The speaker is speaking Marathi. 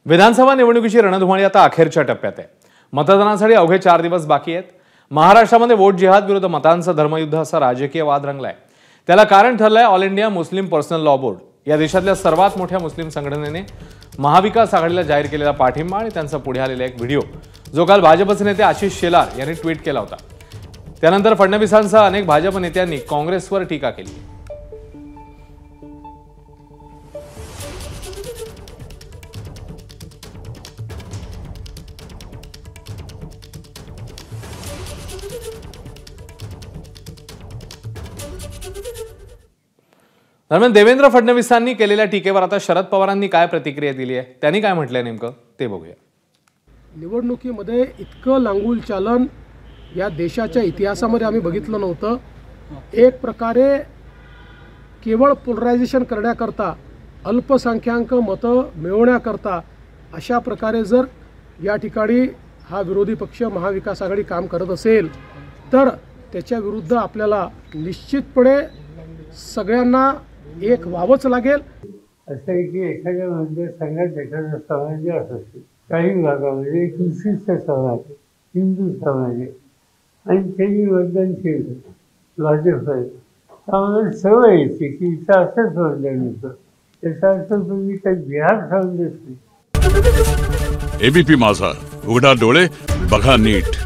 विधानसभा निवडणुकीची रणधुमाळी आता अखेरच्या टप्प्यात आहे। मतदानासाठी अवघे 4 दिवस बाकी आहेत। महाराष्ट्रामध्ये वोट जिहाद विरुद्ध मतांचं धर्मयुद्ध असा राजकीय वाद रंगलाय। त्याला कारण ठरलंय All India Muslim Personal Law Board या देशातल्या सर्वात मोठ्या मुस्लिम संघटनेने महाविकास आघाडीला जाहीर केलेला पाठिंबा आणि त्यांचा पुढे आलेला एक व्हिडिओ जो काल भाजपचे नेते आशिष शेलार यांनी ट्विट केला होता। त्यानंतर फडणवीसांसह अनेक भाजप नेत्यांनी काँग्रेसवर टीका केली। दरम्यान देवेंद्र फडणवीसांनी केलेल्या टीकेवर आता शरद पवारांनी काय प्रतिक्रिया दिली आहे, त्यांनी काय म्हटलंय नेमकं ते बघूया। निवडणुकीमध्ये इतकं लांगुल चालन या देशाच्या इतिहासामध्ये आम्ही बघितलं नव्हतं। एक प्रकारे केवळ पोलरायझेशन करण्याकरता, अल्पसंख्याक मतं मिळवण्याकरता अशा प्रकारे जर या ठिकाणी हा विरोधी पक्ष महाविकास आघाडी काम करत असेल तर त्याच्या विरुद्ध आपल्याला निश्चितपणे सगळ्यांना एक व्हावंच लागेल। असं आहे की एखाद्या मतदारसंघात एखादा समाज असतो, काही भागामध्ये एक विशिष्ट समाज आहे, हिंदू समाज आहे आणि त्यांनी मतदान केलं भाजप आहे। आम्हाला सवय येते की इथं असंच मतदान होतं, त्याचा अर्थ तुम्ही काही बिहार समजत नाही। एबीपी माझा, उघडा डोळे बघा नीट।